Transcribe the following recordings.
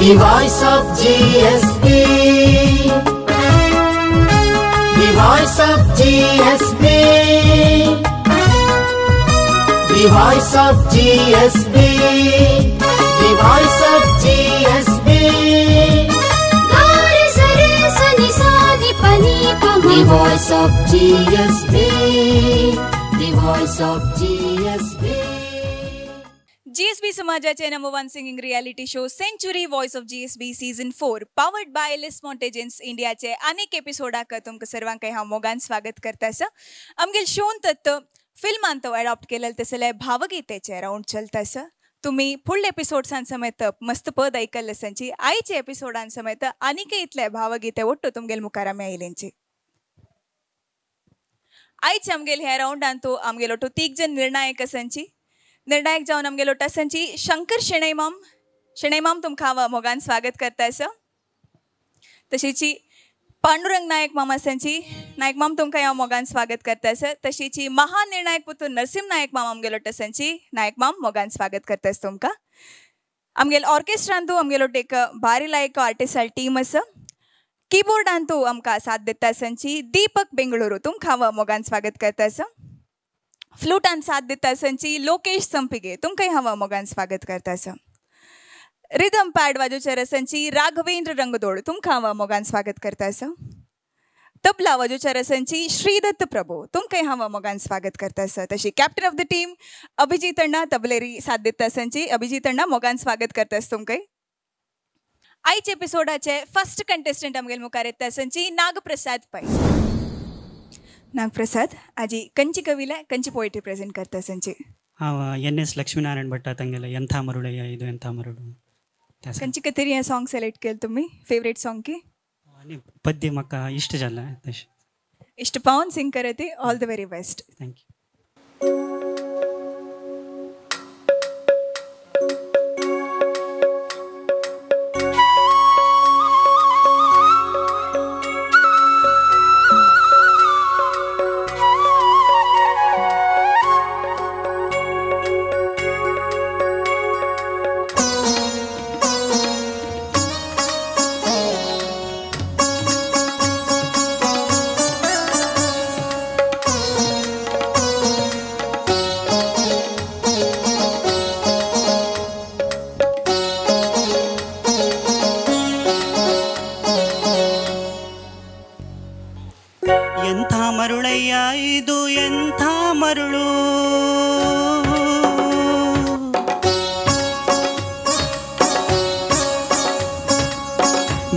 The voice of GSB. The voice of GSB. The voice of GSB. The voice of GSB. Gari sare sani sani pani pama. The voice of GSB. The voice of GSB. GSB समाजाचे number 1 singing reality show century voice of GSB season 4 powered by लिस मॉन्टेजन्स इंडियाचे अनेक एपिसोडाक तुमकां सर्वांक हांव मोगान स्वागत करता आसा. आमगेल शोन तत फिल्मान तो अडॉप्ट केलेले तसले भावगीतेचे राउंड चलता आसा. तुम्ही फुडल्या एपिसोड्सान समेत मस्त पद ऐकल आसांची. आयचे एपिसोडान समेत आनीक इतले भावगीते ಒಟ್ಟು तुमगेल मुखार आमी आयलेंची. आयचे आमगेल ह्या राउंडान तो आमगेल ಒಟ್ಟು 3 जन निर्णायक आसांची. निर्णायक जावन आमगेलो आसांची शंकर शेणैमाम तुमकां हांव मोगान स्वागत करता आसा. तशीची पांडुरंग नायक माम आसांची नायक माम तुमकां हांव मोगान स्वागत करता आसा. तशीची महानिर्णायक पुत्र नरसिंह नायक माम आमगेलो आसांची नायक माम मोगान स्वागत करता आसा तुमकां. आमगेल ऑर्केस्ट्रान तूं आमगेलो एक बारी लायक आर्टिस्टाल टीम आसा. कीबोर्डान तूं आमकां साथ दिता आसांची दीपक बेंगळुरू तुमकां हांव मोगान स्वागत करता आसा. फ्लूटान साथ दिता आसांची लोकेश संपिगे तुमकां हांव मोगान स्वागत करता आसा. रिदम पॅड वाजोवच्यार आसांची राघवेंद्र रंगदोड तुमकां हांव मोगान स्वागत करता आसा. तबला वाजोवच्यार आसांची श्रीदत्त प्रभू तुमकां हांव मोगान स्वागत करता आसा. तशी captain of the team Abhijeet Anna तबलेरी साथ दिता आसांची अभिजीत अण्णा मोगान स्वागत करता आसा तुमकां. आयचे एपिसोडाचे फर्स्ट कंटेस्टंट आमगेल मुखार येता आसांची नागप्रसाद पै. नागप्रसाद आजी कंची कविला कंची पोएट्री प्रेजेंट करता आसांची. हांव NS लक्ष्मीनारायण भट्ट तांगेले ಎಂಥ ಮರುಳಯ್ಯ ಇದು ಎಂಥ ಮರುಳು कंची कतरी हे सॉन्ग सिलेक्ट केले तुम्ही फेवरेट सॉन्ग की आनी पद्य म्हाका इश्ट जाला तशें इष्ट पावन सिंग करते. All the very best. Thank you. ಎಂಥ ಮರುಳಯ್ಯ ಇದು ಎಂಥ ಮರುಳು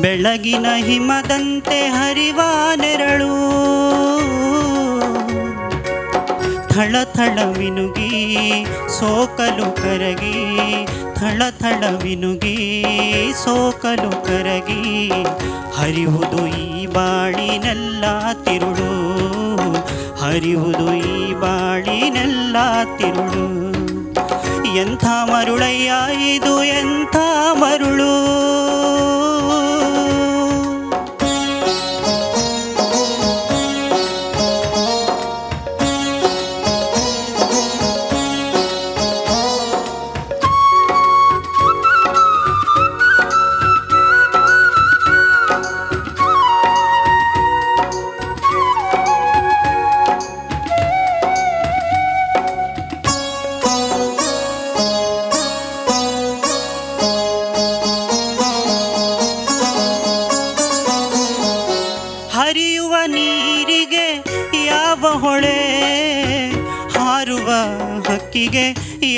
ಬೆಳಗಿನ ಹಿಮದಂತೆ ಹರಿವ ನೆರಳು ಥಳಥಳ ಮಿನುಗಿ ಸೋಕಲು ಕರಗಿ ಥಳಥಳ ಮಿನುಗಿ ಸೋಕಲು ಕರಗಿ ಹರಿಯುವುದು ಈ ಬಾಳಿನೆಲ್ಲ ತಿರುಳು ಹರಿಯುವುದು ಈ ಬಾಳಿನೆಲ್ಲ ತಿರುಳು. ಎಂಥ ಮರುಳಯ್ಯ ಇದು ಎಂಥ ಮರುಳು. ಹರಿಯುವ ನೀರಿಗೆ ಯಾವ ಹೊಳೆ ಹಾರುವ ಹಕ್ಕಿಗೆ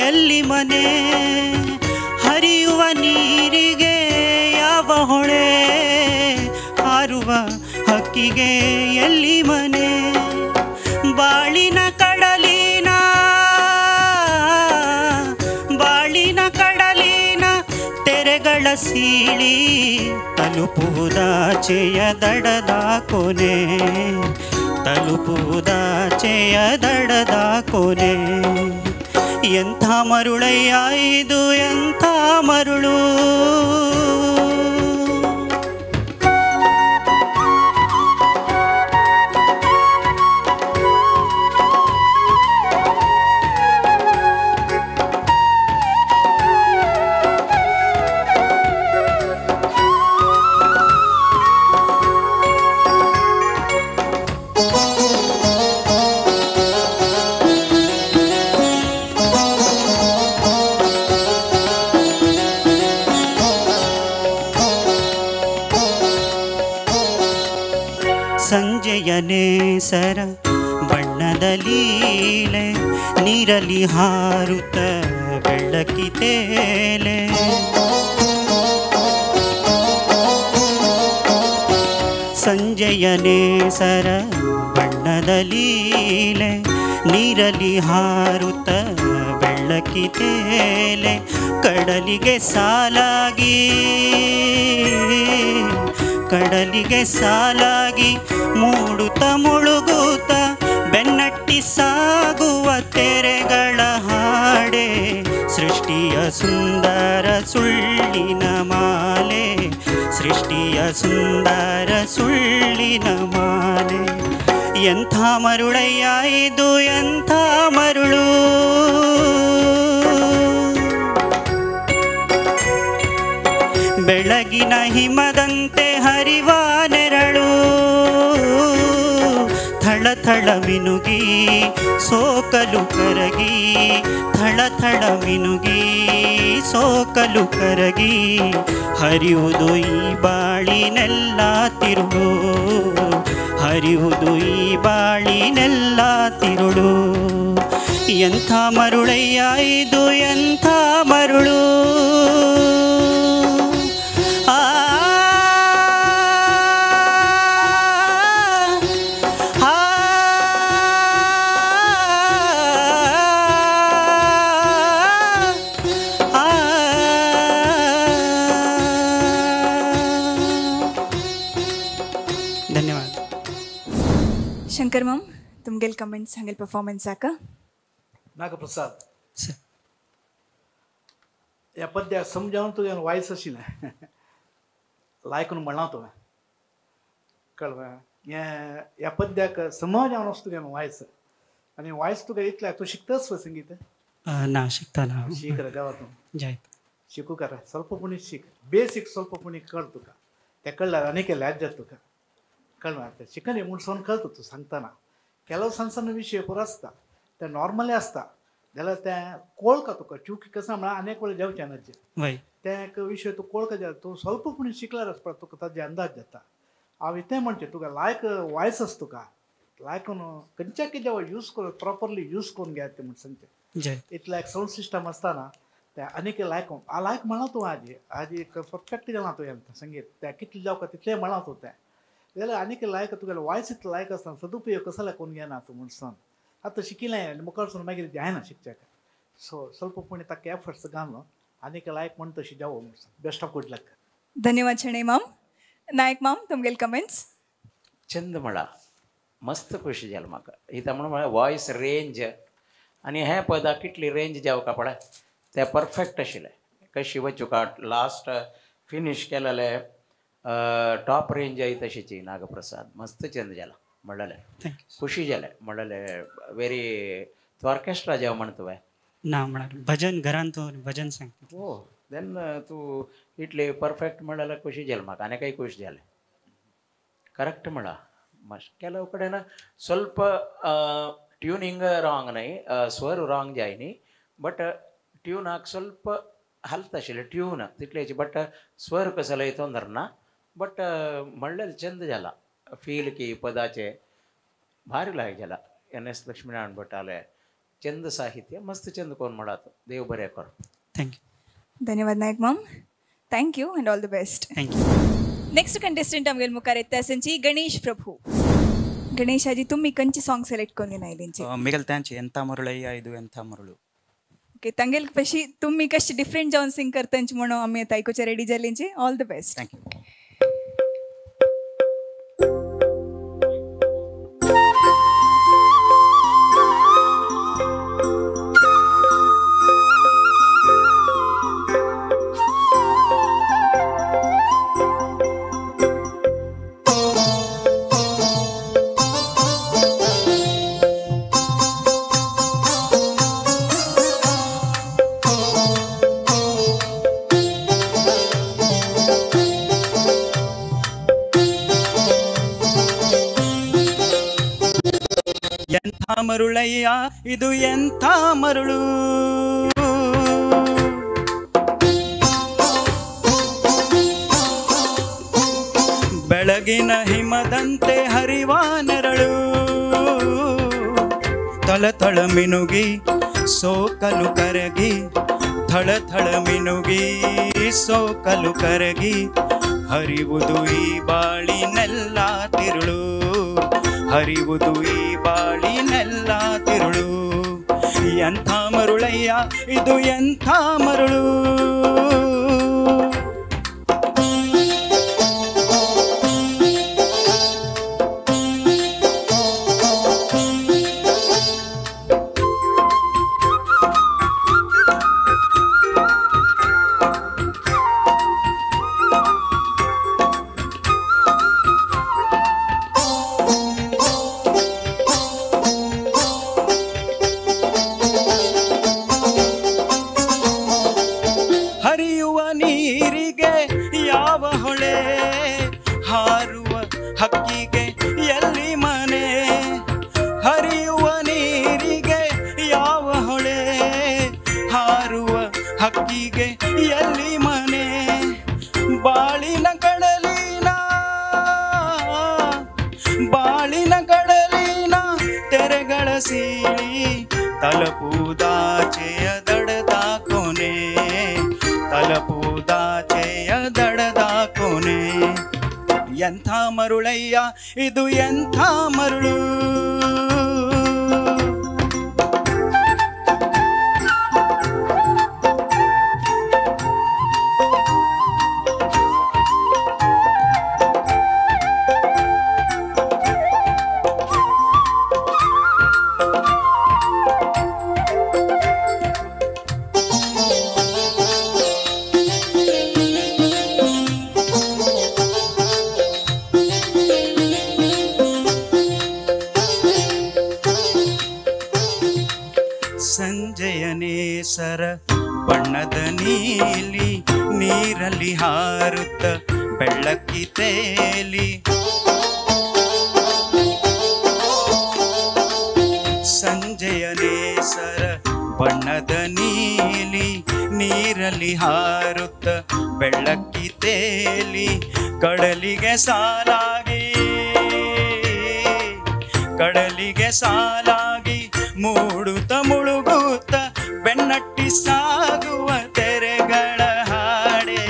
ಎಲ್ಲಿ ಮನೆ. ಹರಿಯುವ ನೀರಿಗೆ ಯಾವ ಹೊಳೆ ಹಾರುವ ಹಕ್ಕಿಗೆ ಎಲ್ಲಿ ಮನೆ. ಬಾಳಿನ ಕಡಲಿನ ತೆರೆಗಳ ಸೀಳಿ ತಲುಪುವುದಾಚೆಯ ದಡದ ಕೊನೆ ತಲುಪುವುದಾಚೆಯ ದಡದ ಕೊನೆ. ಎಂಥ ಮರುಳಯ್ಯ ಇದು ಎಂಥ ಮರುಳು. ಸಂಜೆಯನೇಸರ ಬಣ್ಣದ ಲೀಲೆ ನೀರಲಿ ಹಾರುತ್ತ ಬೆಳಕಿತೇಲೆ ಸಂಜೆಯನೇಸರ ಬಣ್ಣದ ಲೀಲೆ ನೀರಲಿ ಹಾರುತ್ತ ಬೆಳಕಿತೇಲೆ ಕಡಲಿಗೆ ಸಾಲಾಗಿ ಮೂಡುತ್ತ ಮುಳುಗುತ್ತ ಬೆನ್ನಟ್ಟಿ ಸಾಗುವ ತೆರೆಗಳ ಹಾಡೆ ಸೃಷ್ಟಿಯ ಸುಂದರ ಸುಳ್ಳಿನ ಮಾಲೆ ಸೃಷ್ಟಿಯ ಸುಂದರ ಸುಳ್ಳಿನ ಮಾಲೆ ಎಂಥ ಮರುಳಯ್ಯ ಇದು ಎಂಥ ಮರುಳು ಬೆಳಗಿನ ಹಿಮದಂತೆ ಹರಿವ ನೆರಳು ಥಳಥಳ ಮಿನುಗಿ ಸೋಕಲು ಕರಗಿ ಥಳಥಳ ಮಿನುಗಿ ಸೋಕಲು ಕರಗಿ ಹರಿಯುವುದು ಈ ಬಾಳಿನೆಲ್ಲ ತಿರುಳು ಹರಿಯುವುದು ಈ ಬಾಳಿನೆಲ್ಲ ತಿರುಳು ಎಂಥ ಮರುಳಯ್ಯ ಇದು ಎಂಥ ಮರುಳು धन्यवाद. शंकर मॅम तुमगेल कमेंट्स सांगेल परफॉर्मन्स आका नागप्रसाद सर या पद्या समजावून तुझ्या वायस अशी ना लायकून म्हणा तुवें कळ्ळें या पद्याक समजावून वचता तुगें वायस आनी वायस तुका इतल्या तूं शिकतास संगीत ना शिकता ना शिक रे देवा तूं जायत शिकू करा स्वल्पपुणी शिक बेसिक स्वल्पपुणी कळ तुका तें कळ्ळ्यार आनी केलें जाता तुका कळ्ळें तें शिकन म्हूण सोन कळटा तूं सांगतना ಕೆಲವು ಸಣ್ಣ ಸಣ್ಣ ವಿಷಯ ಪೂರ असता ते नॉर्मली असता जाल्यार तें कळका तुका चूक कसा म्हळ्यार अनेक वेळ जेवचें नजे वय ते विशय तूं कळका जाल्यार तूं स्वल्पपुणी शिकल्यार आसता तुका ताजे अंदाज जाता हांव इतें म्हणचें तुका लायक वायस आसा तुका लायकून खंयच्या कितें यूज कर प्रॉपरली यूज करून घेयात तें म्हण सांगचें जय इतलें एक सावंड सिस्टम आसतना तें आनीक लायक म्हणा तूं आजी परफेक्ट जाणा तुवें संगीत तें कितलें जावका तितलें म्हणा तूं तें जाल्यार आनीक लायक तुगेलें वायस इतलें लायक आसतना सदुपयोग कसो करून घेना तूं म्हूण सांग आतां शिकिलें आनी मुखारसून मागीर जायना शिकचें सो स्वल्पपुणी ताका एफर्ट्स घालून आनीक लायक म्हण तशी जावं म्हूण सांग बेस्ट ऑफ गुड लक धन्यवाद शणै मॅम नायक मॅम तुमगेल कमेंट्स चंद म्हणा मस्त खुशी जालें म्हाका हिता म्हणून वॉयस रेंज आनी हें पदां कितली रेंज जावका पळय तें परफेक्ट आशिल्लें कशी वचूका last finish केलेलें top range I तशीची नागप्रसाद मस्त चंद जाला म्हणलें खुशी जालें म्हणलें वेरी तूं ऑर्केस्ट्रा जेव म्हण तुवें ना म्हळ्यार भजन घरान तूं भजन सांग हो देन तूं इतली परफेक्ट म्हणल्यार खुशी जालें म्हाका आनी काही खुशी जालें करेक्ट म्हणा मातशें केलो कडेन स्वल्प ट्युनिंग रॉंग न्हय स्वर रॉंग जाय न्ही बट ट्युनाक स्वल्प हलत आशिल्लें ट्यून तितलेची बट स्वर कसो लयतो ना बट म्हणलें चंद जाला फील की पदाचे भारी लायक जाला NS लक्ष्मीनारायण भटाले चंद साहित्य मस्त चंद कोण म्हणत देव बरें कर थँक्यू धन्यवाद Nayak ma'am thank you and all the best thank you next contestant आमगेल मुखार येता आसची गणेश प्रभू गणेश आजी तुमी खंयची सॉंग सिलेक्ट करून आयलेंची मिगल तांची ಎಂತ ಮರುಳಯ್ಯ ಇದು ಎಂತ ಮರುಳು ओके तांगेल कशी तुमी कशी डिफरंट जावन सिंग करतांची म्हणून आमी आतां आयकुचे रेडी जाल्लींची all the best thank you ಎಂಥ ಮರುಳಯ್ಯ ಇದು ಎಂಥ ಮರುಳು ಬೆಳಗಿನ ಹಿಮದಂತೆ ಹರಿವ ನೆರಳು ಥಳಥಳ ಮಿನುಗಿ ಸೋಕಲು ಕರಗಿ ಥಳಥಳ ಮಿನುಗಿ ಸೋಕಲು ಕರಗಿ ಹರಿವುದು ಈ ಬಾಳಿನೆಲ್ಲ ತಿರುಳು ಹರಿವುದು ಈ ಬಾಳಿನೆಲ್ಲ ತಿರುಳು ಎಂಥ ಮರುಳಯ್ಯ ಇದು ಎಂಥ ಮರುಳು ಹಕ್ಕಿಗೆ ಎಲ್ಲಿ ಮನೆ ಹರಿಯುವ ನೀರಿಗೆ ಯಾವ ಹೊಳೆ ಹಾರುವ ಹಕ್ಕಿಗೆ ಎಲ್ಲಿ ಮನೆ ಬಾಳಿನ ಕಡಲಿನ ತೆರೆಗಳ ಸೀಳಿ ತಲಪುದಾಚೆಯ ದಡದ ಕೊನೆ ತಲಪುದಾಚೆಯ ದಡದ ಕೊನೆ ಎಂಥ ಮರುಳಯ್ಯ ಇದು ಎಂಥ ಮರುಳು ಸಂಜೆಯ ನೇಸರ ಬಣ್ಣದ ನೀಲಿ ನೀರಲ್ಲಿ ಹಾರುತ್ತ ಬೆಳ್ಳಕ್ಕಿ ತೇಲಿ ಸಂಜೆಯ ನೇಸರ ಬಣ್ಣದ ನೀಲಿ ನೀರಲ್ಲಿ ಹಾರುತ್ತ ಬೆಳ್ಳಕ್ಕಿ ತೇಲಿ ಕಡಲಿಗೆ ಸಾಲಾಗಿ ಮೂಡುತ್ತ ಮುಳುಗುತ್ತ ಬೆನ್ನಟ್ಟಿ ಸಾಗುವ ತೆರೆಗಳ ಹಾಡೆ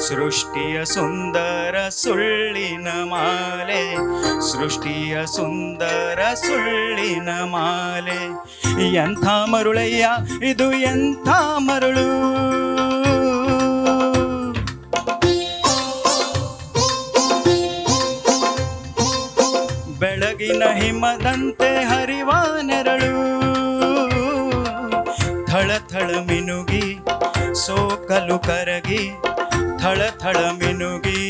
ಸೃಷ್ಟಿಯ ಸುಂದರ ಸುಳ್ಳಿನ ಮಾಲೆ ಸೃಷ್ಟಿಯ ಸುಂದರ ಸುಳ್ಳಿನ ಮಾಲೆ ಎಂಥ ಮರುಳಯ್ಯ ಇದು ಎಂಥ ಮರುಳು ಬೆಳಗಿನ ಹಿಮದಂತೆ ಹರಿವ ನೆರಳು ಥಳಥಳ ಮಿನುಗಿ ಸೋಕಲು ಕರಗಿ ಥಳಥಳ ಮಿನುಗಿ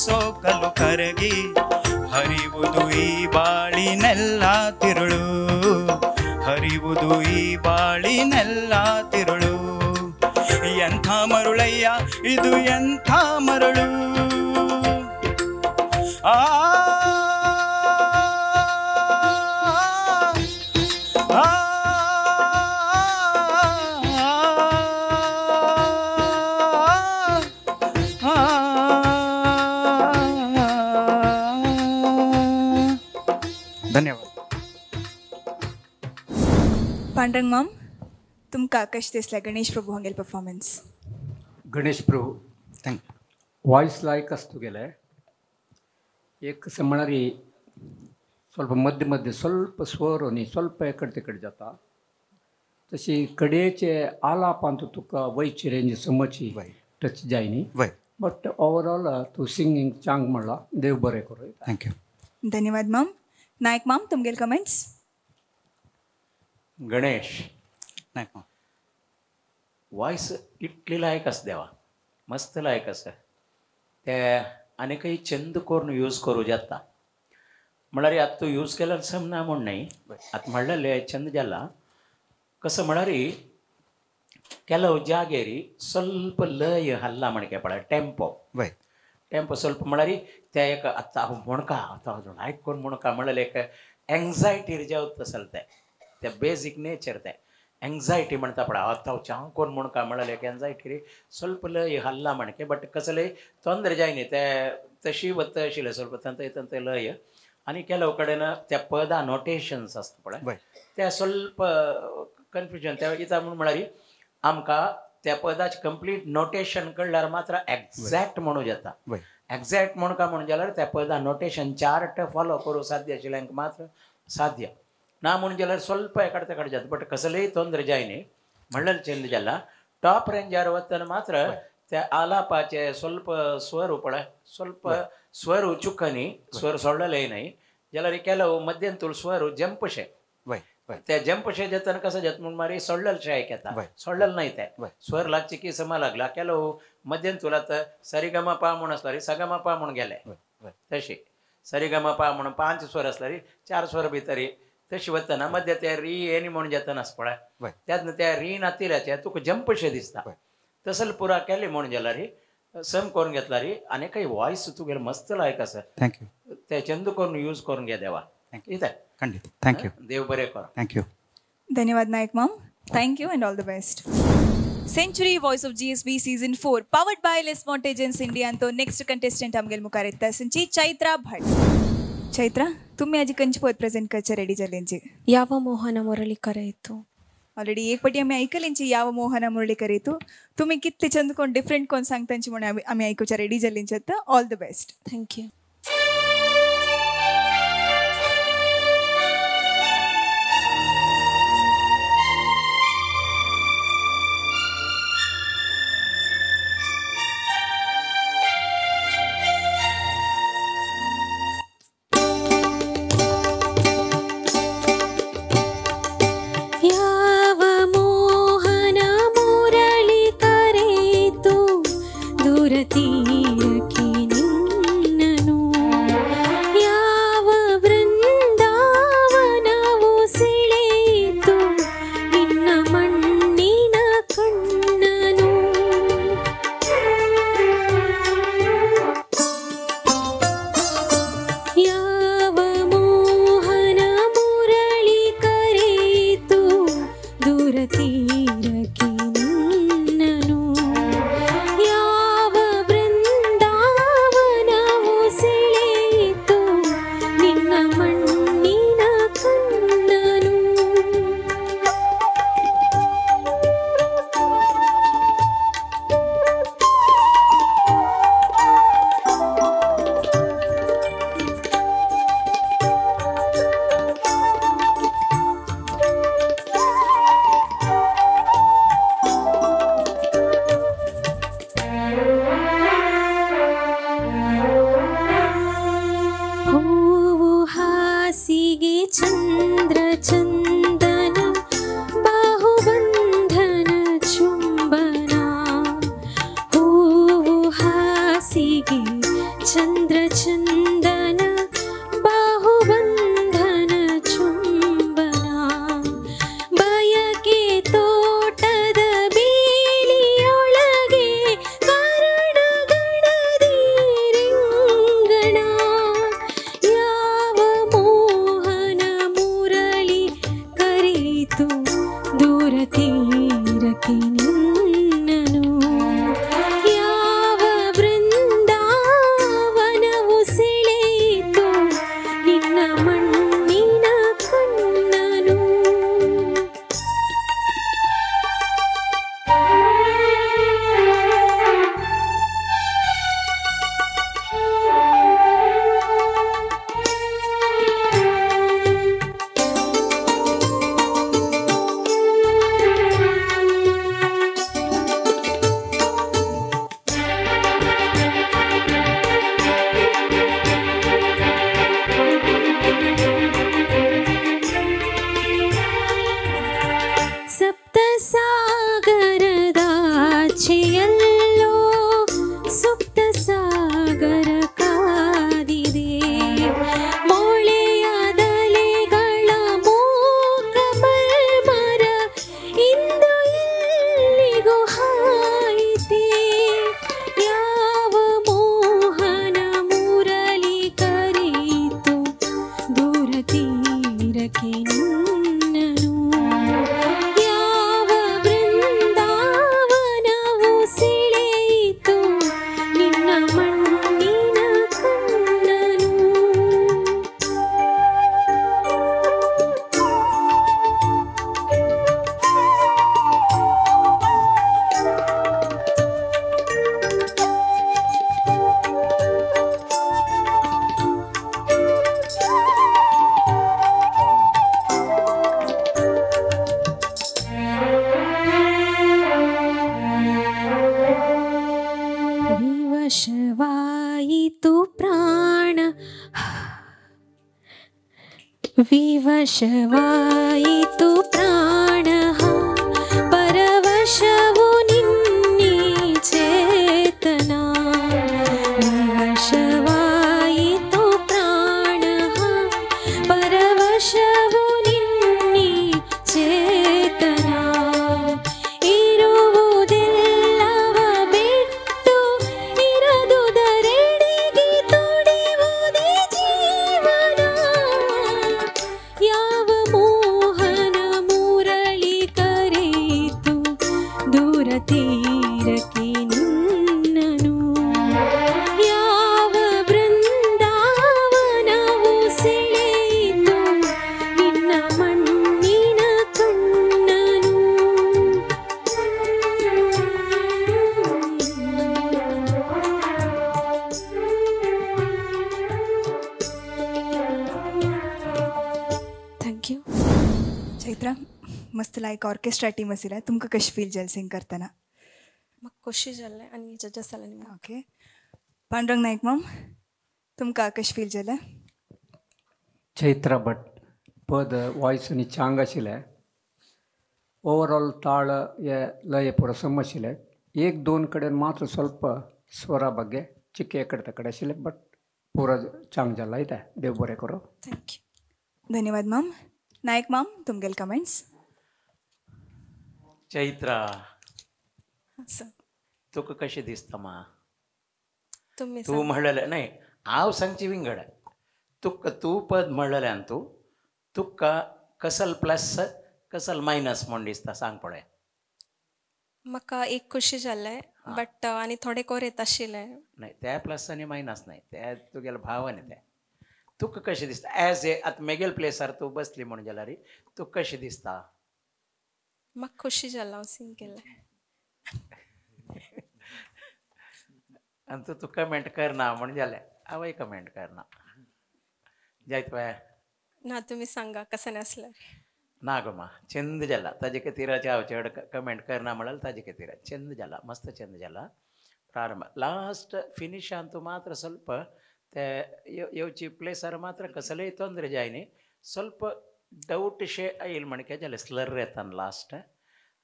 ಸೋಕಲು ಕರಗಿ ಹರಿವುದು ಈ ಬಾಳಿನೆಲ್ಲ ತಿರುಳು ಹರಿವುದು ಈ ಬಾಳಿನೆಲ್ಲ ತಿರುಳು ಎಂಥ ಮರುಳಯ್ಯ ಇದು ಎಂಥ ಮರುಳು ಆ धन्यवाद पांडुरंग मॅम तुमकां कशें दिसलें गणेश प्रभू हांगेल परफॉर्मन्स गणेश प्रभू थँक वॉइस लायक आसता तुगेले एक कसं म्हणल्यार ಸ್ವಲ್ಪ ಮಧ್ಯ ಮಧ್ಯ ಸ್ವಲ್ಪ ಸ್ವರ न्ही ಸ್ವಲ್ಪ ಎಕಡೆ तिकಡೆ जाता तशी कडेचे आलाप अंतू तुका वयची रेंज समची टच जाय न्ही वय बट ओवरऑल तूं सिंगींग चांग म्हणला देव बरें करूं थँक यू धन्यवाद मॅम नायक मॅम तुमगेल कमेंट्स गणेश नाही का वॉइस इतली लायक आसा देवा मस्त लायक आसा ते आनीकय चंद करून यूज करूं जाता म्हळ्यार आतां तूं यूज केल्यार सम ना म्हूण न्ही आतां म्हणलें चंद जाला कसं म्हळ्यार ಕೆಲವು ಜಾಗೇರಿ ಸ್ವಲ್ಪ ಲಯ ಹಲ್ಲ ಮಣಕೆ ಪಡ ಟೆಂಪೋ ಟೆಂಪೋ ಸ್ವಲ್ಪ म्हळ्यार त्या एक आतां मुणका आतां आयकून मुणका म्हळ्यार एक एंग्जायटी रिजावत आसता ते बेजीक नेचर ते एंग्जायटी म्हणता पळय आता हांव कोण म्हूण काय म्हणलें की एंग्जायटी रे ಸ್ವಲ್ಪ लय हल्ला म्हणके बट कसं लय ತೊಂದರೆ जायनी ते तशी वत आशिल्लें ಸ್ವಲ್ಪ ತಂತೆ लय आनी ಕೆಲವು कडेन त्या पदा नोटेशन्स आसता पळय त्या ಸ್ವಲ್ಪ कन्फ्युजन त्या कित्याक म्हूण म्हळ्यार आमकां त्या पदाचें कंप्लीट नोटेशन कळल्यार मात्र एक्झॅक्ट म्हणूं येता एक्झॅक्ट म्हणून काय म्हणून जाल्यार त्या पदा नोटेशन चार्ट फॉलो करूं साध्य आशिल्ल्यांक मात्र साध्य ना म्हणून जाल्यार ಸ್ವಲ್ಪ एकाड तेकाड जाता बट कसलेय ತೊಂದರೆ जायनी म्हणल्यार चेंज जाला टॉप रेंजार वतना मात्र त्या आलापाचे ಸ್ವಲ್ಪ ಸ್ವರ पळय ಸ್ವಲ್ಪ ಸ್ವರ चुकनी स्वर सोडलेले नाही जाल्यार ಕೆಲವು मध्यंतूल स्वर जंपशे त्या जंपशे जेतना कसं जाता म्हणून मारी सोडलेलशे आयकता सोडलेलं नाही ते स्वर लागचे की समा लागला ಕೆಲವು मध्यंतूल आता सरिगमपा म्हणून आसला रे सगमपा म्हणून गेले तशी सरिगमपा म्हणून 5 स्वर आसला रे 4 स्वर भितर तशी वतना मध्य त्या री एनी म्हणून जेतना आस पळय त्यातनं त्या री नातिल्याचे तुका जंपशे दिसता तसल पुरा केले म्हणून जाल्यार रे सम करून घेतला रे आनी काही वॉइस तुगेले मस्त लायक आसा थँक्यू ते चंद करून यूज करून घे देवा इथे खंडित थँक्यू देव बरे कर थँक्यू धन्यवाद Nayak ma'am thank you and all the best century voice of GSB season 4 powered by लेस्मॉन्ट एजन्स इंडिया तो नेक्स्ट कंटेस्टंट आमगेल मुखार येता संची चैत्रा भट चैत्रा तुम्ही आजी खंयची पोत प्रेझेंट करचे रेडी जाल्यांची ಯಾವ ಮೋಹನ ಮುರಳೀಕರ ಇತ್ತು ऑलरेडी एक पाटी आम्ही ऐकल्यांची याव मोहना मुरळीकर येतो तुम्ही कितले चंद कोण डिफरंट कोण सांगतांची म्हणून आम्ही ऐकूच्या रेडी जाल्यांची आता all the best thank you ಯಾವ ಮೋಹನ ಮುರಳಿ ಕರೆಯಿತು ದೂರ ತೀರಕ್ಕೆ ನಿನ್ನನು ವಿವಶವಾಯಿತು ಪ್ರಾಣಃ ಪರವಶವು ನಿನ್ನಿ ಚೇತನ ವಿವಶವಾಯಿತು ಪ್ರಾಣಃ ಪರವಶವು ನಿನ್ನಿ ಚೇತನ ಇರುವುದೆಲ್ಲವ ಬಿಟ್ಟು ಇರದುದರೆಡೆಗೆ ತುಡಿಯುವುದೇ ಜೀವನ ಯಾವ ಮೋಹನ ಮುರಳಿ ಕರೆಯಿತು ದೂರ ತೀರಕ್ಕೆ ನಿನ್ನನು ಯಾವ ಬೃಂದಾವನವು ಸೆಳೆಯಿತು ನಿನ್ನ ಮಣ್ಣಿನ ಕಣ್ಣನು थँक्यू चैत्रा मस्त लायक ऑर्केस्ट्रा टीम आशिल्ल्या तुमकां कशें फील जालें सिंग करतना म्हाका खोशी जालें आनी जज जालें निमाण ओके पांडुरंग नायक मॅम तुमकां कशें फील जालें ಚೈತ್ರ ಭಟ್ ಪದ ವಾಯ್ಸ್ आनी चांग आशिल्लें ओवरऑल ताळ लय पुरो सम आशिल्लें एक दोन कडेन मात्र ಸ್ವಲ್ಪ ಸ್ವರ ಬಗ್ಗೆ ಚಿಕ್ಕ ಎಕಡೆ ತಕಡೆ ಆशिल्लें बट पुरो चांग जाला आयता देव बरें करो थँक्यू धन्यवाद मॅम नायक मॅम तुमगेल कमेंट्स चैत्र सर तुका कशें दिसता मा तुम्ही तू म्हणलेलें नाही हांव सांगची विंगड तुका तू पद म्हणलेल्यान तू तुका कसल प्लस कसल मायनस म्हूण दिसता सांग पळय म्हाका एक खोशी जालें बट आनी थोडे कोरेत आशिल्ले नाही त्या प्लस आनी मायनस नाही त्या तुगेले भाव आनी ते तुका कशें दिसता एज ए आतां मेगेल प्लेसार तूं बसली म्हूण जाल्यार तुका कशें दिसता म्हाका खोशी जाला हांव सिंग केलें आनी तूं कमेंट करना म्हूण जालें हांवय कमेंट करना जायत पळय ना तुमी सांगा कशें नासल्यार ना गो मा चंद जाला ताजे खातीर हांव चड कमेंट करना म्हळ्यार ताजे खातीर चंद जाला मस्त चंद जाला प्रारंभ लास्ट फिनिशान तूं मात्र ಸ್ವಲ್ಪ ते येवची प्लेसार मात्र कसलेय ತೊಂದರೆ जायनी ಸ್ವಲ್ಪ ಡೌಟ್ ಶೇ आयिल्लें म्हणके जाल्यार स्लर येता लास्ट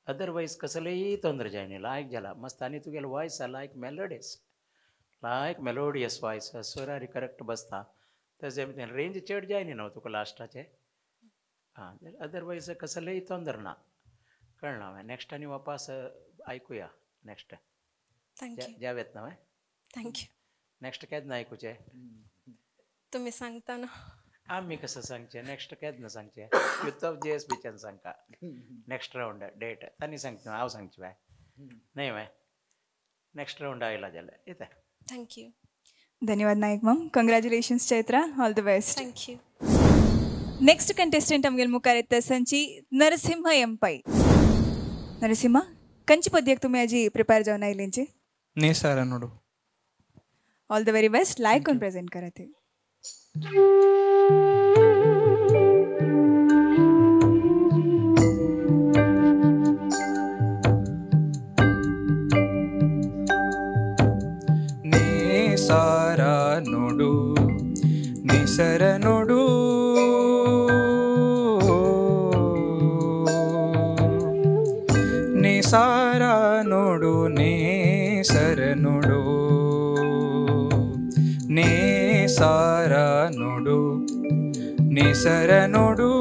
अदरवायज कसलेय ತೊಂದರೆ जायनी लायक जाला मस्त आनी तुगेलो वॉयस लायक मेलोडियस वॉयस स्वरारी करेक्ट बसता तेजे भितर रेंज चड जायनी न्हू तुका लास्टाचे हां अदरवायज कसलेय ತೊಂದರೆ ना कळना हांवें नेक्स्ट आनी वापस आयकुया नेक्स्ट थँक्यू जावेत ना थँक्यू नेक्स्ट केन्ना आयकुचें तुमी सांगता ना आमी कसं सांगचें नेक्स्ट केन्ना सांगचें युथ ऑफ JSBच्यान सांगता नेक्स्ट रावंड डेट तांणी सांगचें हांव सांगचें बाय न्हय बाय नेक्स्ट रावंड आयला जाल्यार येता थँक्यू धन्यवाद Nayak ma'am congratulations Chaitra all the best thank you next contestant आमगेल मुखार येता संची नरसिंह एम पै नरसिंह कंची पद्याक तुमी आजी प्रिपेर जावन आयलेंची ನೇ ಸರ್ ನೋಡು ऑल द वेरी बेस्ट लायक करून प्रेजेंट करा ते ನೇ ಸಾರ ನೋಡು ನಿಸರ ನೋಡು ನೇ ಸಾರ ನೋಡು ನೇ ಸರ ನೋಡು ನೇ ಸಾರ ನೋಡು ನಿಸರ ನೋಡು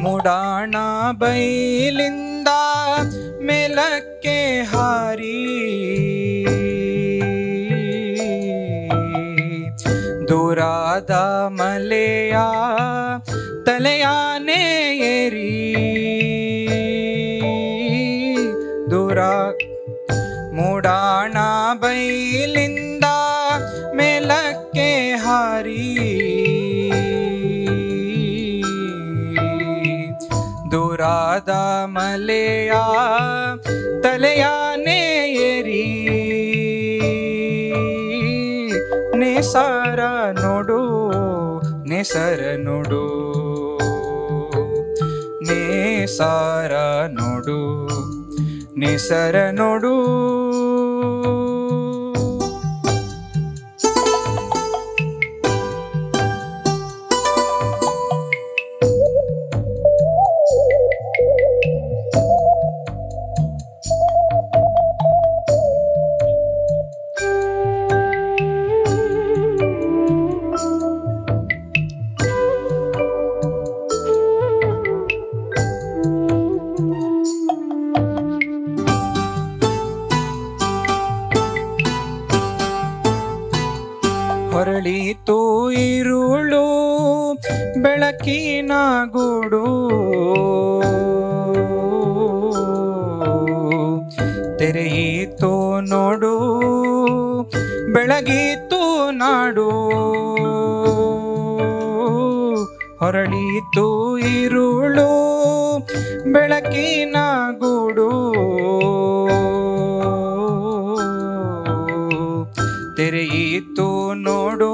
ಮುಡಾಣ ಬೈಲಿಂದ ಮೇಲಕ್ಕೆ ಹಾರಿ ದೂರಾದ ಮಲೆಯ ತಲೆಯಾನೆ ಏರಿ ದೂರ ಮುಡಾಣ ಮೈಲಿಂದ ಮೇಲಕ್ಕೆ ಹಾರಿ ದೂರಾದ ಮಲೆಯ ತಲೆಯಾನೆ ಏರಿ ನೇಸರ ನೋಡು ನೇಸರ ನೋಡು ನೇಸರ ನೋಡು ನೇಸರ ನೋಡು ಹೊರಳಿತು ಇರುಳು ಬೆಳಕಿನ ಗೂಡು ತೆರೆಯಿತು ನೋಡು ಬೆಳಗಿತು ನಾಡು ಹೊರಳಿತು ಇರುಳು ಬೆಳಕಿನ ಗೂಡು ತೆರೆಯಿತು ನೋಡು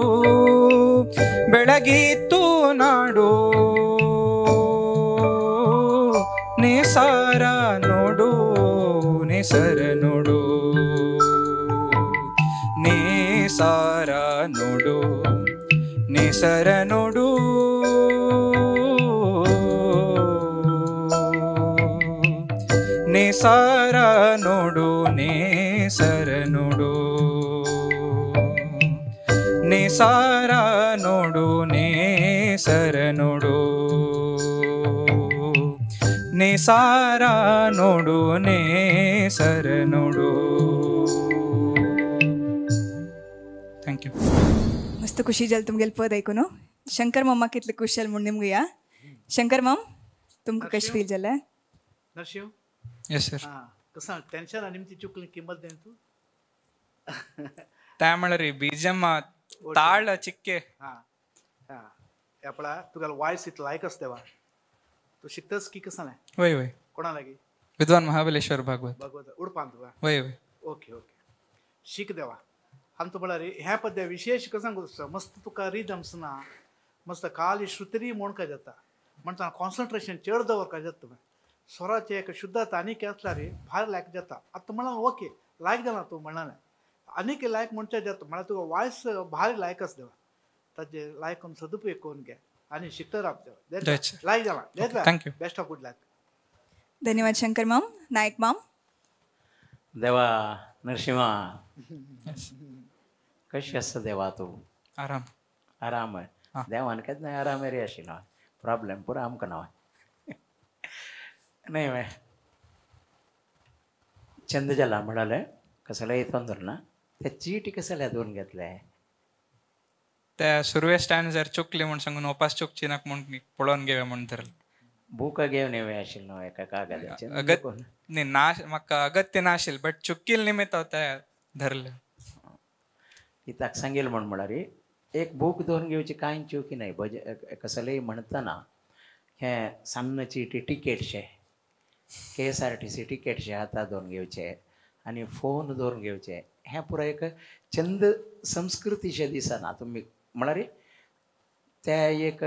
ಬೆಳಗಿತು ನಾಡು ನೇಸರ ನೋಡು ನೇಸರ ನೋಡು ನೇಸರ ನೋಡು ನೇಸರ ನೋಡು ನೇಸರ ನೋಡು ನೇಸರ ನೋಡು ನೇಸರ ನೋಡು ನೇಸರ ನೋಡು ನೇಸರ ನೋಡು ನೇಸರ ನೋಡು ಥ್ಯಾಂಕ್ ಯು मस्त खुशी जाली तुमगेल पद ऐकून शंकर मम्मा कितले खुश जाल म्हण निमगे या शंकर मम तुमकां कशें फील जालें नरशिंव यस सर हां कसं टेन्शन निमची चुकली किंमत देन तू त्या म्हणल्यार बीजम ताळ चिक्के हां हां आपला तुगेलो वॉयस इतलो लायक आस देवा तू शिकतस की कसं नाही वय वय कोणा लागी विद्वान महाबलेश्वर भागवत भगवत उडपान तुका वय वय ओके ओके शीक देवा आमचं म्हळ्यार ह्या पद्या विशेष कसं सांगू मस्त तुका रिदम्स ना मस्त खाली श्रुतरी म्हणका जाता म्हणटा कॉन्सन्ट्रेशन चड दवरका जाता तुवें स्वराची एक शुद्धता आनीक आसल्यार भायर लायक जाता आतां म्हणाल ओके लायक जाला तूं म्हणालें आनीक लायक म्हणचे जाता म्हळ्यार तुका वॉयस भारी लायक आस देवा ताजे लायकून सदुपयोग करून घे आनी शिकता राव देवा लायक जाला देवा thank you best of good luck धन्यवाद शंकर मम नायक मम देवा नरसिंहा कशी आसता देवा तूं आराम आराम देवान केन्ना आराम रे आशिल्लो प्रॉब्लेम पुरो आमकां ना नाही वे चंद जाला म्हणाले कसले ತೊಂದರೆ ना ते चीटी कसले दोन घेतले त्या सुरवे स्टँड जर चुकली म्हण सांगून ओपास चुकची नाक म्हण पळोवन घेवया म्हण धरले बुका घेवन येवया आशिल्लो एका कागदाचेर अगत न्ही ना म्हाका अगत्य नाशिल्लें बट चुकील निमित्त हांव ते धरले ती ताका सांगेल म्हळ्यार एक बूक दोन घेवची कांय चुकी नाही बज कसलेय म्हणटना हे सामनाची टिकेटशे KSRTC टिकेटशे हाता दोन घेवचे आनी फोन दोन घेवचे हे पुरो एक चंद संस्कृतीशे दिसना तुमी म्हळ्यार ते एक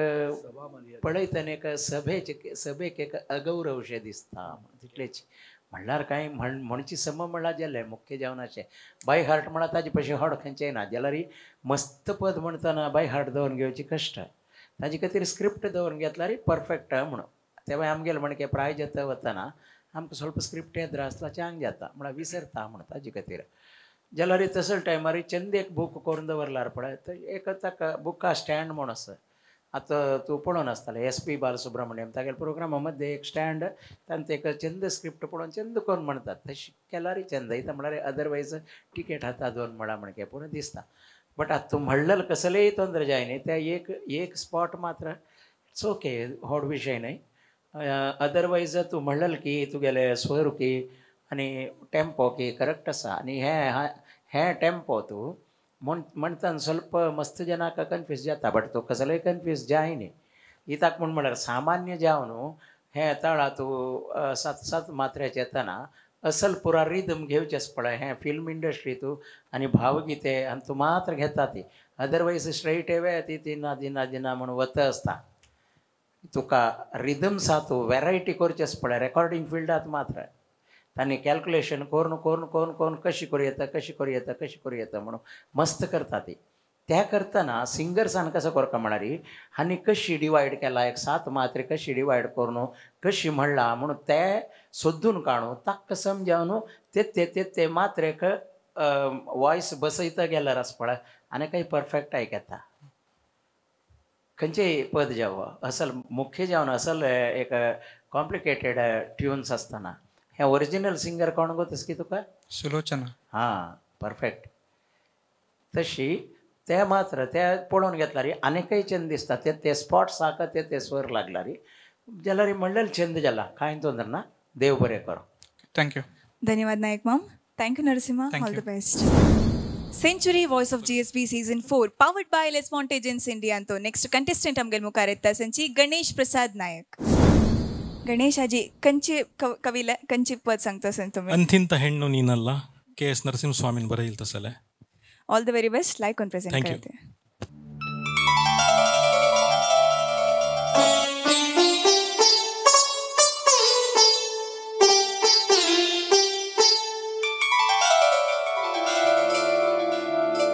पळयतना एक सभेक एक अगौरवशे दिसता तितलेच म्हणल्यार कांय म्हणची सम म्हळ्यार जालें मुख्य जेवणाचें बाय हार्ट म्हळ्यार ताजे पयशे हड खंयचेय ना जाल्यार मस्त पद म्हणटना बाय हार्ट दवरून घेवची कश्ट ताजे खातीर स्क्रिप्ट दवरून घेतल्यार परफेक्ट म्हणून तेव्हा आमगेले म्हणके प्रायज येता वतना आमकां स्वल्प स्क्रिप्ट येत आसला चांग जाता म्हळ्यार विसरता म्हणून ताजे खातीर जाल्यार तसले टायमार चंद एक बूक करून दवरल्यार पळय एक ताका बुका स्टँड म्हूण आसा आतां तूं पळोवन आसतलें SP बालसुब्रमण्यम तागेले प्रोग्रामा मध्य एक स्टँड तांचे एक चंद स्क्रिप्ट पळोवन चंद करून म्हणटात तशें केल्यार चंद येता म्हळ्यार अदरवायज टिकेट हाता दोन म्हळ्यार म्हणके पुरो दिसता बट आतां तूं म्हणलें कसलेय तोंदर जायनी ते एक स्पॉट मात्र इट्स ओके व्हड विशय न्हय अदरवायज तूं म्हणलें की तुगेले स्वर की आनी टेम्पो की करेक्ट आसा आनी हे टेम्पो तू म्हणटान ಸ್ವಲ್ಪ मस्त जनाक कन्फ्यूज जाता बट तो कसलोय कन्फ्यूज जायनी इताक म्हळ्यार सामान्य जावन हे ताळा तूं सात सात मात्र्याचे येतना असल पुरा रिदम घेवचेच पळय हें फिल्म इंडस्ट्री तूं आनी भावगिते आनी तूं मात्र घेता ती अदरवायज स्ट्रेट एवे ती दिना दिना दिना म्हणून वत आसता तुका रिदम्स आहा तूं वेरायटी करचेच पळय रेकॉर्डिंग फिल्डांत मात्र तांणी कॅल्क्युलेशन करून करून करून करून कशी करूं येता कशी करूं येता कशी करूं येता म्हणून मस्त करता ती त्या करतना सिंगर्सान कसो करता म्हळ्यार हांणी कशी डिवायड केला एक 7 मात्रे कशी डिवायड करून कशी म्हणला म्हणून ते सोदून काडून ताका समजावन ते मात्रेक वॉयस बसयता गेल्यार आस पळय आनी काही परफेक्ट आयकता खंयचेय पद जावं असल मुख्य जावन असल एक कॉम्प्लिकेटेड ट्युन्स आसतना हे ओरिजिनल सिंगर कोण गो तस की तुका सुलोचना हां परफेक्ट तशी ते मात्र ते पळोवन घेतल्यार आनीकय छंद दिसता ते स्पॉट्स आहा ते स्वर लागल्यार जाल्यार म्हणलें छंद जाला कांय तोंदर ना देव बरें करो थँक्यू धन्यवाद Nayak ma'am thank you Narasimha Thank all you. The best century voice of GSB season 4 powered by लेट्स मॉन्टेजन्स इंडिया तो नेक्स्ट कंटेस्टेंट आमगेल मुखार येता संची गणेश प्रसाद नायक गणेश आजी कंची कविले कंची पद सांगता सन तुम्ही ಅಂತಿಂತ ಹೆಣ್ಣು ನೀನಲ್ಲ KS ನರಸಿಂಹಸ್ವಾಮಿನ ಬರೆಯಿಲ್ತಸಲೆ all the very best like on present Thank you. करते हैं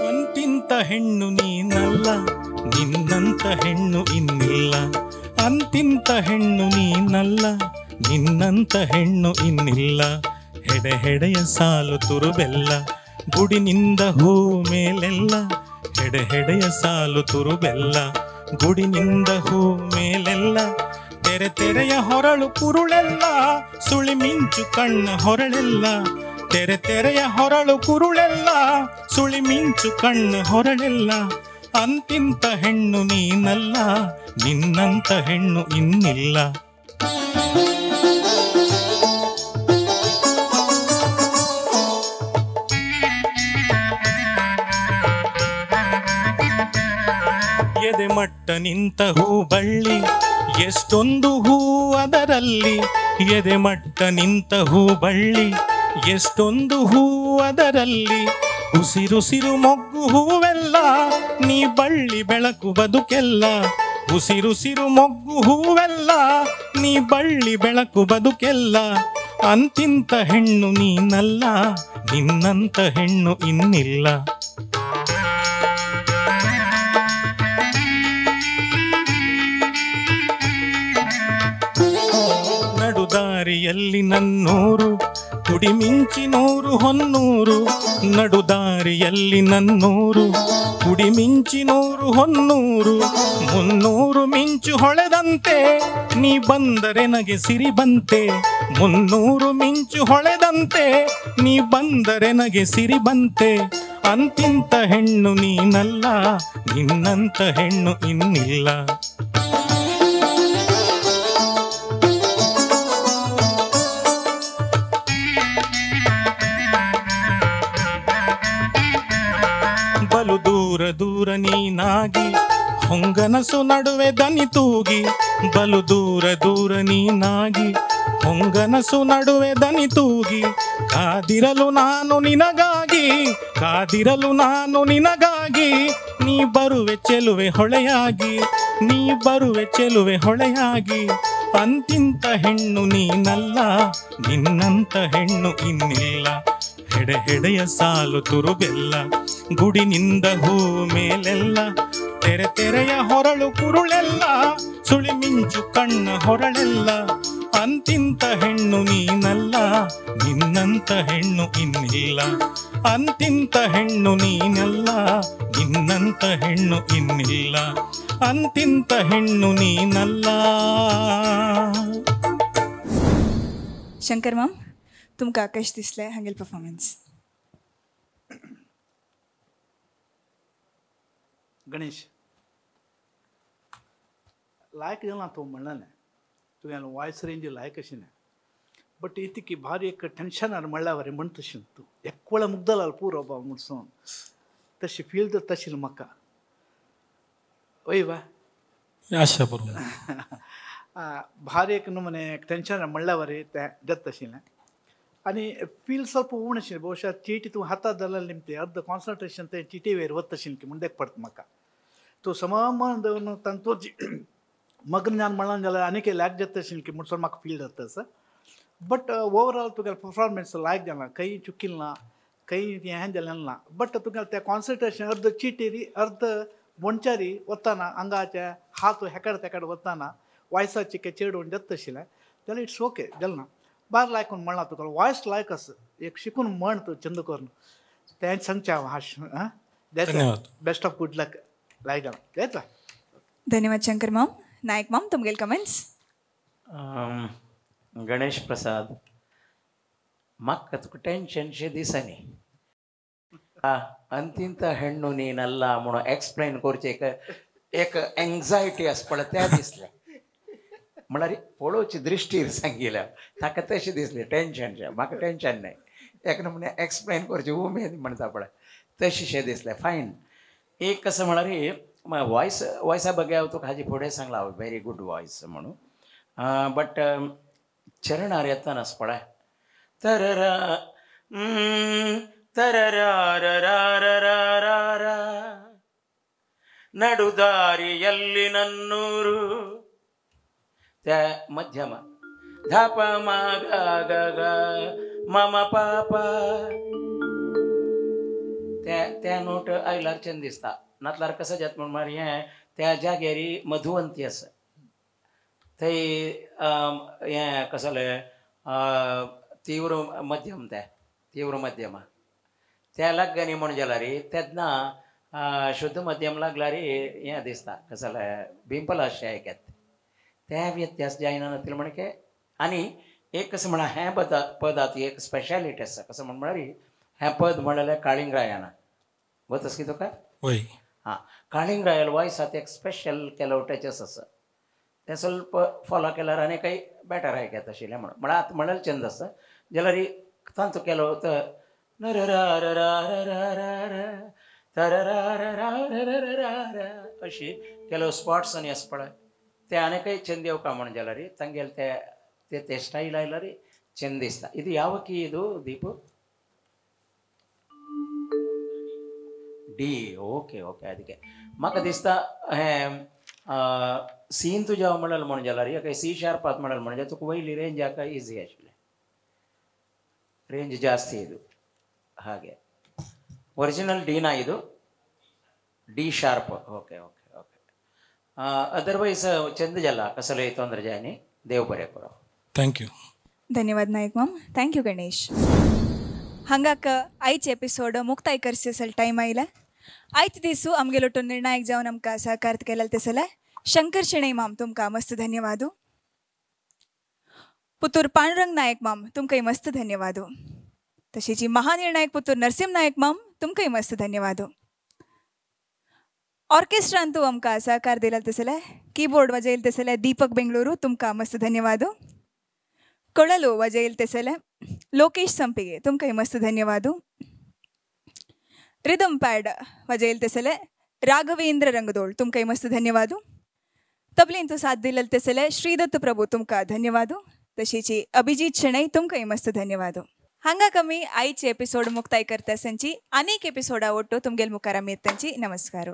ಅಂತಿಂತ ಹೆಣ್ಣು ನೀನಲ್ಲ ನಿನ್ನಂತ ಹೆಣ್ಣು ಇನ್ನಿಲ್ಲ ಅಂತಿಂತ ಹೆಣ್ಣು ನೀನಲ್ಲ ನಿನ್ನಂತ ಹೆಣ್ಣು ಇನ್ನಿಲ್ಲ ಹೆಡೆ ಹೆಡೆಯ ಸಾಲು ತುರುಬೆಲ್ಲ ಗುಡಿನಿಂದ ಹೂ ಮೇಲೆಲ್ಲ ಹೆಡೆ ಹೆಡೆಯ ಸಾಲು ತುರುಬೆಲ್ಲ ಗುಡಿನಿಂದ ಹೂ ಮೇಲೆಲ್ಲ ತೆರೆ ತೆರೆಯ ಹೊರಳು ಕುರುಳೆಲ್ಲ ಸುಳಿ ಮಿಂಚು ಕಣ್ಣ ಹೊರಳೆಲ್ಲ ತೆರೆ ತೆರೆಯ ಹೊರಳು ಕುರುಳೆಲ್ಲ ಸುಳಿ ಮಿಂಚು ಕಣ್ಣ ಹೊರಳೆಲ್ಲ ಅಂತಿಂತ ಹೆಣ್ಣು ನೀನಲ್ಲ ನಿನ್ನಂತ ಹೆಣ್ಣು ಇನ್ನಿಲ್ಲ ಎದೆ ಮಟ್ಟ ನಿಂತ ಹೂ ಬಳ್ಳಿ ಎಷ್ಟೊಂದು ಹೂ ಅದರಲ್ಲಿ ಎದೆ ಮಟ್ಟ ನಿಂತ ಹೂ ಬಳ್ಳಿ ಎಷ್ಟೊಂದು ಹೂ ಅದರಲ್ಲಿ ಉಸಿರುಸಿರು ಮೊಗ್ಗು ಹೂವೆಲ್ಲ ನೀ ಬಳ್ಳಿ ಬೆಳಕು ಬದುಕೆಲ್ಲ ಉಸಿರುಸಿರು ಮೊಗ್ಗು ಹೂವೆಲ್ಲ ನೀ ಬಳ್ಳಿ ಬೆಳಕು ಬದುಕೆಲ್ಲ ಅಂತಿಂತ ಹೆಣ್ಣು ನೀನಲ್ಲ ನಿನ್ನಂತ ಹೆಣ್ಣು ಇನ್ನಿಲ್ಲ ನಡುದಾರಿಯಲ್ಲಿ ನನ್ನೂರು ಕುಡಿ ಮಿಂಚಿ 100 ಹೊನ್ನೂರು ನಡುದಾರಿಯಲ್ಲಿ ನನ್ನೂರು ಕುಡಿ ಮಿಂಚಿ 100 ಹೊನ್ನೂರು 300 ಮಿಂಚು ಹೊಳೆದಂತೆ ನೀ ಬಂದರೆ ನಗೆ ಸಿರಿ ಬಂತೆ 300 ಮಿಂಚು ಹೊಳೆದಂತೆ ನೀ ಬಂದರೆ ನಗೆ ಸಿರಿ ಬಂತೆ ಅಂತಿಂತ ಹೆಣ್ಣು ನೀನಲ್ಲ ನಿನ್ನಂತ ಹೆಣ್ಣು ಇನ್ನಿಲ್ಲ ಬಲು ದೂರ ದೂರ ನೀನಾಗಿ ಹೊಂಗನಸು ನಡುವೆ ದನಿ ತೂಗಿ ಬಲು ದೂರ ದೂರ ನೀನಾಗಿ ಹೊಂಗನಸು ನಡುವೆ ದನಿ ತೂಗಿ ಕಾದಿರಲು ನಾನು ನಿನಗಾಗಿ ಕಾದಿರಲು ನಾನು ನಿನಗಾಗಿ ನೀ ಬರುವೆ ಚೆಲುವೆ ಹೊಳೆಯಾಗಿ ನೀ ಬರುವೆ ಚೆಲುವೆ ಹೊಳೆಯಾಗಿ ಅಂತಿಂತ ಹೆಣ್ಣು ನೀನಲ್ಲ ನಿನ್ನಂತ ಹೆಣ್ಣು ಇನ್ನಿಲ್ಲ ಹೆಡೆ ಹೆಡೆಯ ಸಾಲು ತುರುಬೆಲ್ಲ ಗುಡಿನಿಂದ ಹೂ ಮೇಲೆಲ್ಲ ತೆರೆ ತೆರೆಯ ಹೊರಳು ಕುರುಳೆಲ್ಲ ಸುಳಿ ಮಿಂಚು ಕಣ್ಣ ಹೊರಳೆಲ್ಲ ಅಂತಿಂತ ಹೆಣ್ಣು ನೀನಲ್ಲ ನಿನ್ನಂತ ಹೆಣ್ಣು ಇನ್ನಿಲ್ಲ ಅಂತಿಂತ ಹೆಣ್ಣು ನೀನಲ್ಲ ನಿನ್ನಂತ ಹೆಣ್ಣು ಇನ್ನಿಲ್ಲ ಅಂತಿಂತ ಹೆಣ್ಣು ನೀನಲ್ಲ शंकर मॅम तुमकां कशें दिसलें हांगेल परफॉर्मन्स गणेश लायक जालां तूं म्हणलें तुवें वॉयस रेंज लायक अशी न्ही बट इतकी भारी एक टेन्शनार म्हणल्यार म्हण तशें तूं एक वेळा मुग्दल पुरो बाबा म्हणून तशी फील तर तशी म्हाका वय बा आशा बरोबर भारी एक न्हू म्हणे टेन्शन म्हणल्यार तें जाता तशें आनी फील ಸ್ವಲ್ಪ उण आशिल्लें ಬಹುಶಃ चीटी तूं हातांत जाल्यार निमतें अर्द कॉन्सन्ट्रेशन तें चिटी वयर वता तशें की म्हण देख पडटा म्हाका तूं समान दवरून तांचो मग्न जावन म्हणून जाल्यार आनीक लॅक जाता तशें की म्हणून म्हाका फील जाता सर बट ओवरऑल तुगेलो परफॉर्मन्स लायक जाला खंय चुकिल ना खंय हें जालें ना बट तुगेलें तें कॉन्सन्ट्रेशन अर्द चिटीरी अर्द मनशारी वताना आंगाचे हात हेकड तेकड वताना वॉयसाचे चेडून जाता तशिल्लें जाल्यार इट्स ओके जालें ना बार लायकून म्हणला तुका वॉयस लायक आस एक शिकून म्हण तूं चंद करून तें सांगचें हांव हाश धन्यवाद बेस्ट ऑफ गुड लक लायक जाला येता धन्यवाद शंकर मॉम नायक मॉम तुमगेल कमेंट्स गणेश प्रसाद म्हाका तुका टेन्शनशें दिसनी अंतिंत ಹೆಣ್ಣು ನೀನಲ್ಲ म्हणून एक्सप्लेन करचें एक एंग्जायटी आसा पळय तें दिसलें म्हळ्यार पळोवची दृश्टीर सांगिल्ल्या ताका तशें दिसलें टेन्शनशें म्हाका टेन्शन नाय एक नमुने एक्सप्लेन करची उमेद म्हणटा पळय तशें दिसलें फायन एक कसं म्हळ्यार वॉयसा बघे हांव तुका हाजे फुडें सांगला वेरी गूड वॉयस म्हणून बट चरणार येताना पळय तररा तररारराररारा ನಡುದಾರಿಯಲ್ಲಿ ನನ್ನೂರು ತ್ಯ ಮಧ್ಯಮ ಧಾಪ ಮಗ ಗ ಮಮ ಪಾಪ त्या नोट आयल्यार चंद दिसता नातल्यार कसं जाता म्हण म्हळ्यार हें त्या जाग्यार मधुवंती आसा थंय हें कसं तीव्र मध्यम तें तीव्र मध्यमा त्या लागनी म्हण जाल्यार तेन्ना शुद्ध मध्यम लागल्यार हें दिसता कसं बिंपल अशें आयकत त्या व्यत्यास जायना नातले म्हणके आनी एक कसं म्हणा हें पदात एक स्पेशालिटी आसा कसं म्हळ्यार हें पद म्हणल्यार काळिंगरायाना वतस की तुका हां काळिंगरायल वॉयसात एक स्पेशल केलो टचस आसा तें स्वल्प फॉलो केल्यार आनी काही बेटर आयकत आशिल्लें म्हण आतां म्हळ्यार चंद आसा जाल्यार तांचो केलो तर अशी केलो स्पॉट्स आनी आसा पळय ते आनी काही चंद येवका म्हण जाल्यार तांगेले ते स्टाईल आयल्यार चंद दिसता ಇದು ಯಾವ ಕೀ ಇದು ದೀಪು डी ओके ओके ಅದಕ್ಕೆ म्हाका दिसता हें सीन तुज्या म्हणलें म्हण जाल्यार काही सी शार्पात म्हणलें म्हणजे तुका वयली रेंज हाका इजी आशिल्लें रेंज ಜಾಸ್ತಿ ಇದು ಹಾಗೆ ಒರಿಜಿನಲ್ ಡಿನಾ ಇದು D sharp okay okay okay otherwise चंद जाला कसलंय तोंदर जायनी देव बरें करो थँक यू धन्यवाद Nayak mom thank you Ganesh हांगाक आयचे एपिसोड मुक्ताय करचेसल टायम आयला आयत दिसू आमगेलो निर्णायक जावन आमकां सहकार केला तेसले शंकर शेणै माम तुमकां मस्त धन्यवाद पुतूर पांडुरंग नायक माम तुमकांय मस्त धन्यवाद तशीच महानिर्णायक पुतूर नरसिंह नायक माम तुमकांय मस्त धन्यवाद ऑर्केस्ट्रान तूं आमकां सहकार दिला तेसले कीबोर्ड वाजयले तेसले दीपक बेंगळूरू तुमकां मस्त धन्यवाद कोळलो वाजयले तेसले लोकेश संपिगे तुमकांय मस्त धन्यवाद रिदम पॅड वाजयले तेसले राघवेंद्र रंगदोळ तुमकांय मस्त धन्यवाद तबलेन तूं साथ दिलेले तेसले श्रीदत्त प्रभू तुमकां धन्यवाद तशीच अभिजीत शेणै तुमकांय मस्त धन्यवाद हांगा कमी आयचे एपिसोड मुक्ताय करता संची अनेक एपिसोडा ओट्टो तुमगेल मुखार येतांची नमस्कार